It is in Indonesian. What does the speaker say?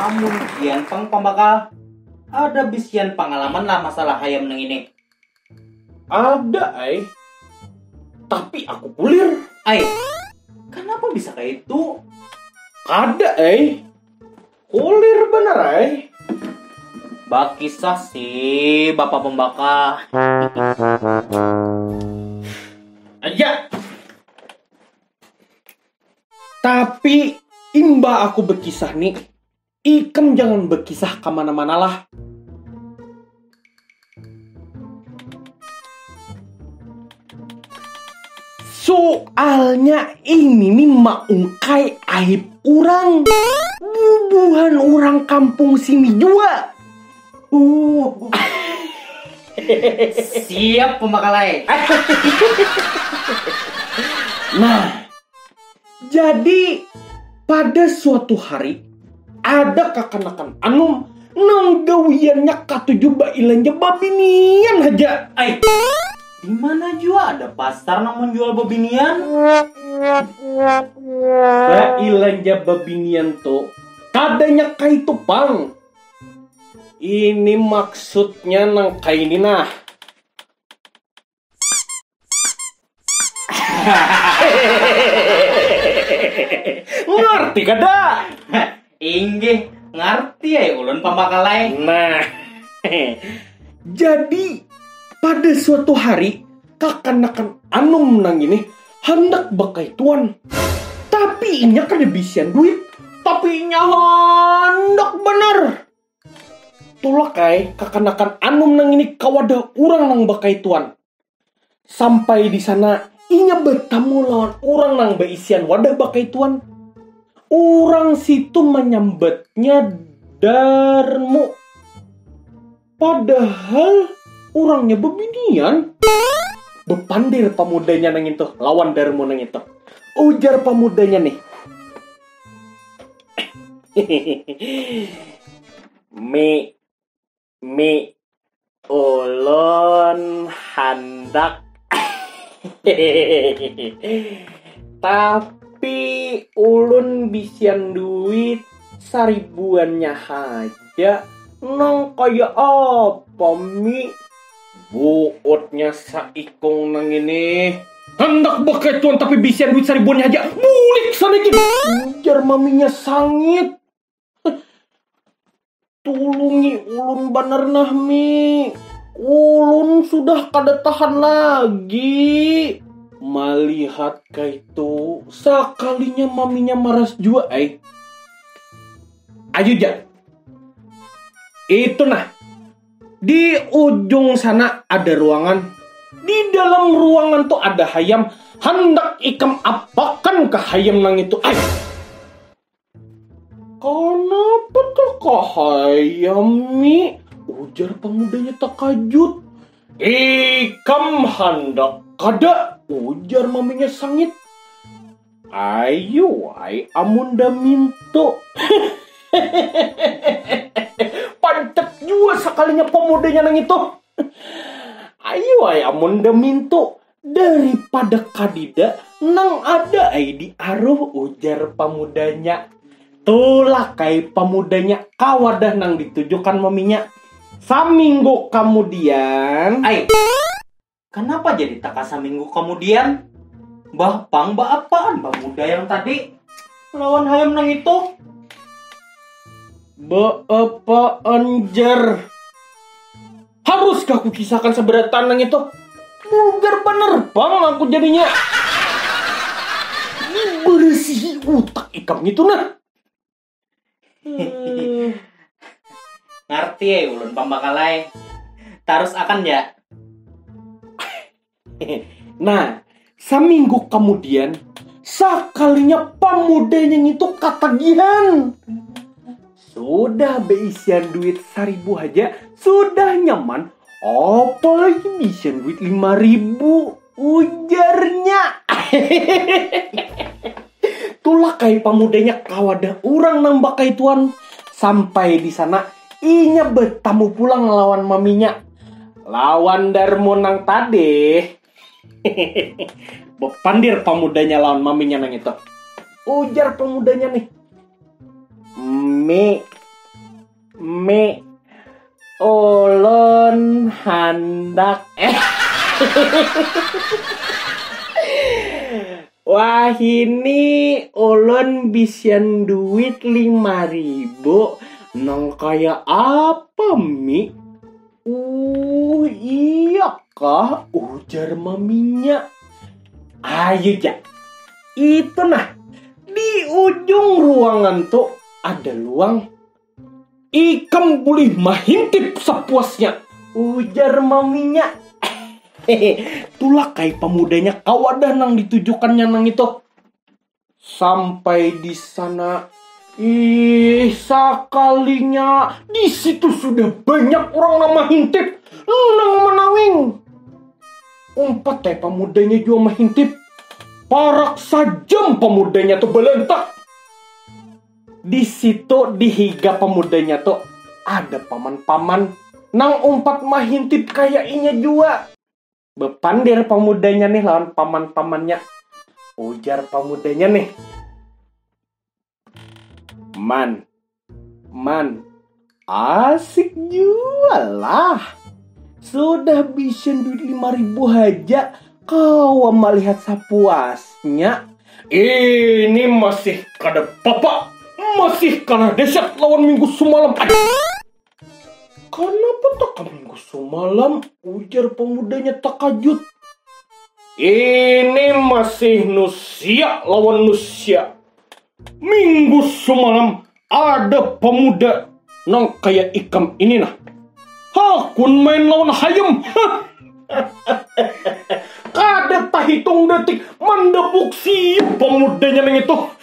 Amun kian pang pambakal, ada bisian pengalaman lah masalah hayam neng ini. Ada, tapi aku pulir. Kenapa bisa kayak itu? Ada, pulir bener, Bakisah sih, bapak pembakal. Aja. Tapi imba aku berkisah nih, ikam jangan berkisah kemana-mana lah. Soalnya ini nih maungkai aib orang, bubuhan orang kampung sini juga. Siap pembakalai. Nah, jadi pada suatu hari ada kakanakan anum nang gawiannya katujuh bailanja babinian aja. Di mana juga ada pasar namun jual babinian? Bailanja babinian tuh kadanya kaitu pang. Ini maksudnya nang kayak ini nah. Ngerti kada? Inggih, ngerti ya ulun pembakalai. Nah, jadi pada suatu hari kakanakan anum nang ini hendak bakai tuan. Tapi inya kada bisian duit. Tapi inya hendak bener. Tulah kai kakanakan anum nang ini kawada orang nang bakai tuan. Sampai di sana inya bertemu lawan orang nang beisian wadah bakai tuan. Orang situ menyambetnya darmu. Padahal orangnya bebinian. Bepandir pemudanya nang itu lawan darmu nang itu. Ujar pemudanya nih. Mi ulun handak tapi ulun bisian duit seribuannya aja nang kaya apa mi buutnya saikong nang ini hendak bakai tuan tapi bisian duit seribuannya aja bulik sana gitu ujar maminya sangit. Tulungi ulun bener nah mi. Ulun sudah kada tahan lagi. Melihat kaitu sekalinya maminya maras jua Ayo ja. Itu nah. Di ujung sana ada ruangan. Di dalam ruangan tuh ada hayam. Hendak ikam apakan ke hayam nang itu Kenapa tuh kahayami? Ujar pemudanya takajut. Ikam hendak kada? Ujar maminya sangit. Ayo, amunda minto. Pancet juga sekalinya pemudanya nang itu. Ayo, amunda minto. Daripada kadida, nang ada di aruh ujar pemudanya. Tulah kai pemudanya kawadah nang ditujukan maminya. Saminggu kemudian Kenapa jadi tak saminggu kemudian? Bapang apaan pemuda yang tadi lawan hayam nang itu? Apaan jar? Haruskah aku kisahkan seberatan nang itu? Bugar bener bang aku jadinya. Bersih utak ikam itu nah. Ngerti ya ulun pembakalai. Terus akan ya. Nah, seminggu kemudian sekalinya pemudanya itu ketagihan. Sudah beisian duit 1.000 aja sudah nyaman. Apalagi beisian duit 5.000 ujarnya. Tulah kai pemudanya kawadah orang nambah kai tuan. Sampai di sana inya bertamu pulang lawan maminya. Lawan darmo nang tadi. Bepandir pemudanya lawan maminya nang itu. Ujar pemudanya nih. Mi handak. Wah ini ulun bisian duit 5.000 nang kaya apa Mi? Iya kah? Ujar maminya. Ayo ja, itu nah di ujung ruangan tuh ada luang. Ikam boleh mahintip sepuasnya, ujar maminya. Itulah kai pemudanya kawadah nang ditujukannya nang itu. Sampai di sana, sakalinya di situ sudah banyak orang nama hintip nang menawing. Umpat pemudanya juga mahintip. Parak sajam pemudanya tuh belentak. Di situ di higa pemudanya tuh ada paman-paman nang umpat mahintip kayak inya juga. Bepandir pemudanya nih lawan paman-pamannya. Ujar pemudanya nih. Man, asik jual lah. Sudah bisa duit 5.000 aja. Kau melihat sepuasnya. Ini masih kada papa. Masih kada dahsyat lawan minggu semalam. Kenapa tak minggu semalam? Ujar pemudanya takajut. Ini masih nusia lawan nusia. Minggu semalam ada pemuda nang kayak ikam ini nah. Hakun main lawan hayam. Kada tak hitung detik mendebuk si pemudanya nang itu.